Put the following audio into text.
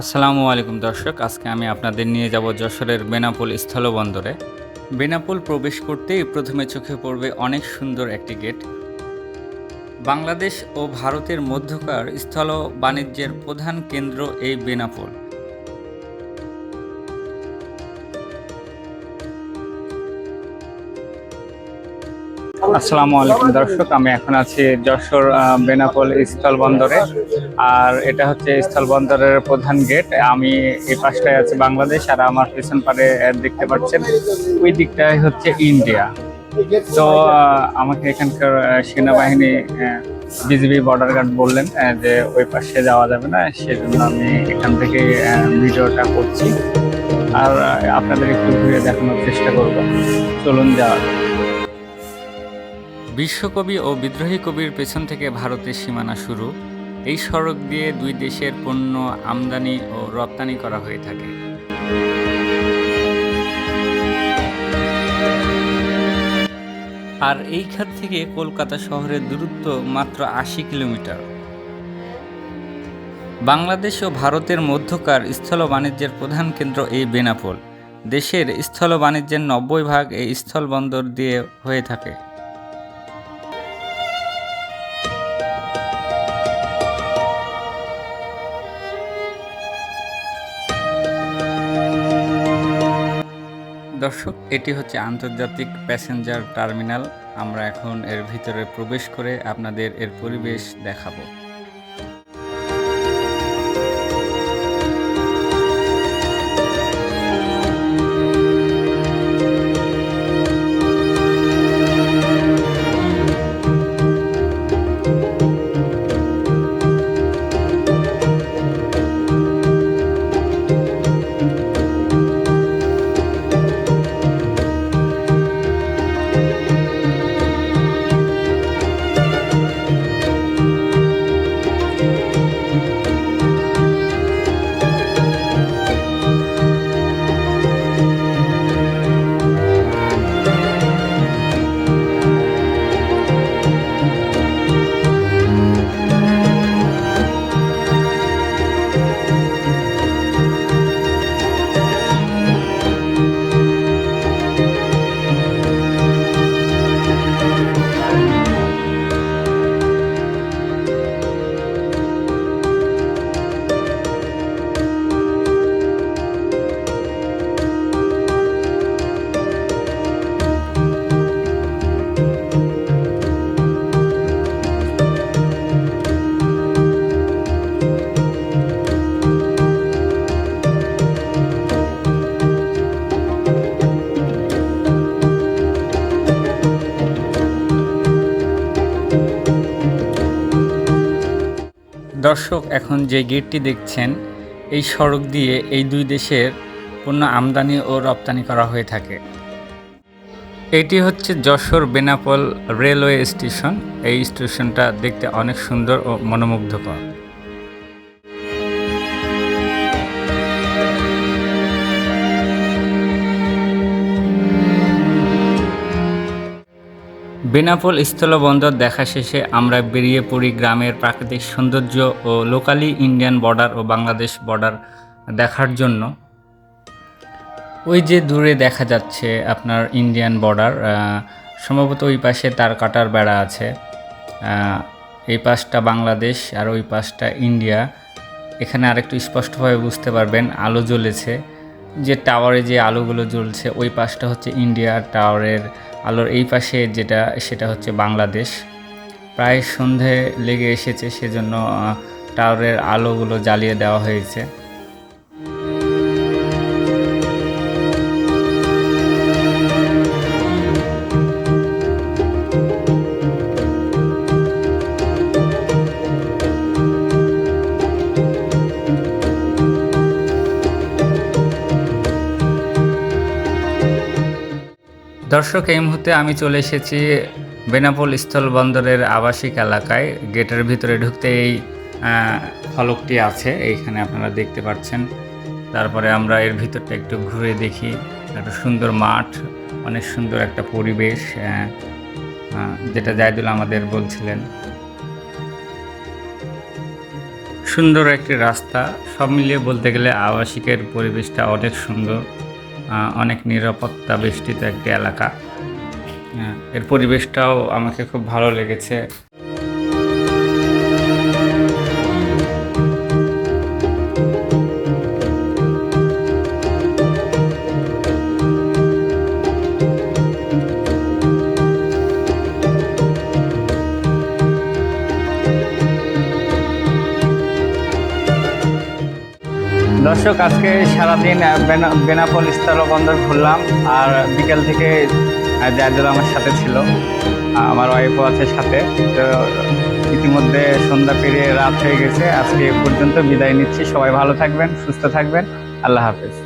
আসসালামু আলাইকুম দর্শক, আজকে আমি আপনাদের নিয়ে যাব যশোরের বেনাপোল স্থলবন্দরে। বেনাপোল প্রবেশ করতেই প্রথমে চোখে পড়বে অনেক সুন্দর একটি গেট। বাংলাদেশ ও ভারতের মধ্যকার স্থল বাণিজ্যের প্রধান কেন্দ্র এই বেনাপোল। আসসালামু আলাইকুম দর্শক, আমি এখন আছি যশোর বেনাপোল স্থলবন্দরে। আর এটা হচ্ছে স্থলবন্দরের প্রধান গেট। আমি এই পাশটায় আছি বাংলাদেশ, আর আমার পেছন পারে দেখতে পাচ্ছেন ওই দিকটাই হচ্ছে ইন্ডিয়া। তো আমাকে এখানকার সেনাবাহিনী বিজিবি বর্ডার গার্ড বললেন যে ওই পাশে যাওয়া যাবে না, সেজন্য আমি এখান থেকে ভিডিওটা করছি। আর আপনাদের একটু ঘুরে দেখানোর চেষ্টা করব। চলুন যাওয়া যাক। বিশ্বকবি ও বিদ্রোহী কবির পেছন থেকে ভারতের সীমানা শুরু। এই সড়ক দিয়ে দুই দেশের পণ্য আমদানি ও রপ্তানি করা হয়ে থাকে। আর এই খাত থেকে কলকাতা শহরের দূরত্ব মাত্র ৮০ কিলোমিটার। বাংলাদেশ ও ভারতের মধ্যকার স্থল বাণিজ্যের প্রধান কেন্দ্র এই বেনাপোল। দেশের স্থল বাণিজ্যের ৯০% এই স্থলবন্দর দিয়ে হয়ে থাকে। দর্শক, এটি হচ্ছে আন্তর্জাতিক প্যাসেঞ্জার টার্মিনাল। আমরা এখন এর ভিতরে প্রবেশ করে আপনাদের এর পরিবেশ দেখাবো। দর্শক, এখন যে গেটটি দেখছেন, এই সড়ক দিয়ে এই দুই দেশের পণ্য আমদানি ও রপ্তানি করা হয়ে থাকে। এটি হচ্ছে যশোর বেনাপোল রেলওয়ে স্টেশন। এই স্টেশনটা দেখতে অনেক সুন্দর ও মনোমুগ্ধকর। বেনাপোল স্থলবন্দর দেখা শেষে আমরা বেরিয়ে পড়ি গ্রামের প্রাকৃতিক সৌন্দর্য ও লোকালি ইন্ডিয়ান বর্ডার ও বাংলাদেশ বর্ডার দেখার জন্য। ওই যে দূরে দেখা যাচ্ছে আপনার ইন্ডিয়ান বর্ডার, সম্ভবত ওই পাশে তার কাটার বেড়া আছে। এই পাশটা বাংলাদেশ আর ওই পাশটা ইন্ডিয়া। এখানে আরেকটু স্পষ্টভাবে বুঝতে পারবেন, আলো জ্বলেছে। যে টাওয়ারে যে আলোগুলো জ্বলছে ওই পাশটা হচ্ছে ইন্ডিয়া, টাওয়ারের আলোর এই পাশে যেটা সেটা হচ্ছে বাংলাদেশ। প্রায় সন্ধে লেগে এসেছে, সেজন্য টাওয়ারের আলোগুলো জ্বালিয়ে দেওয়া হয়েছে। দর্শক, এই মুহূর্তে আমি চলে এসেছি বেনাপোল স্থলবন্দরের আবাসিক এলাকায়। গেটের ভিতরে ঢুকতে এই ফলকটি আছে, এইখানে আপনারা দেখতে পাচ্ছেন। তারপরে আমরা এর ভিতরটা একটু ঘুরে দেখি। একটা সুন্দর মাঠ, অনেক সুন্দর একটা পরিবেশ, যেটা জাহিদুল আমাদের বলছিলেন। সুন্দর একটি রাস্তা, সব মিলিয়ে বলতে গেলে আবাসিকের পরিবেশটা অনেক সুন্দর, অনেক নিরাপত্তা বেষ্টিত একটি এলাকা। এর পরিবেশটাও আমাকে খুব ভালো লেগেছে। দর্শক, আজকে সারাদিন বেনাপোল স্থলবন্দর ঘুরলাম, আর বিকেল থেকে জায়দুল আমার সাথে ছিল, আমার ওয়াইফও আছে সাথে। তো ইতিমধ্যে সন্ধ্যা পেরিয়ে রাত হয়ে গেছে। আজকে এ পর্যন্ত বিদায় নিচ্ছি। সবাই ভালো থাকবেন, সুস্থ থাকবেন। আল্লাহ হাফেজ।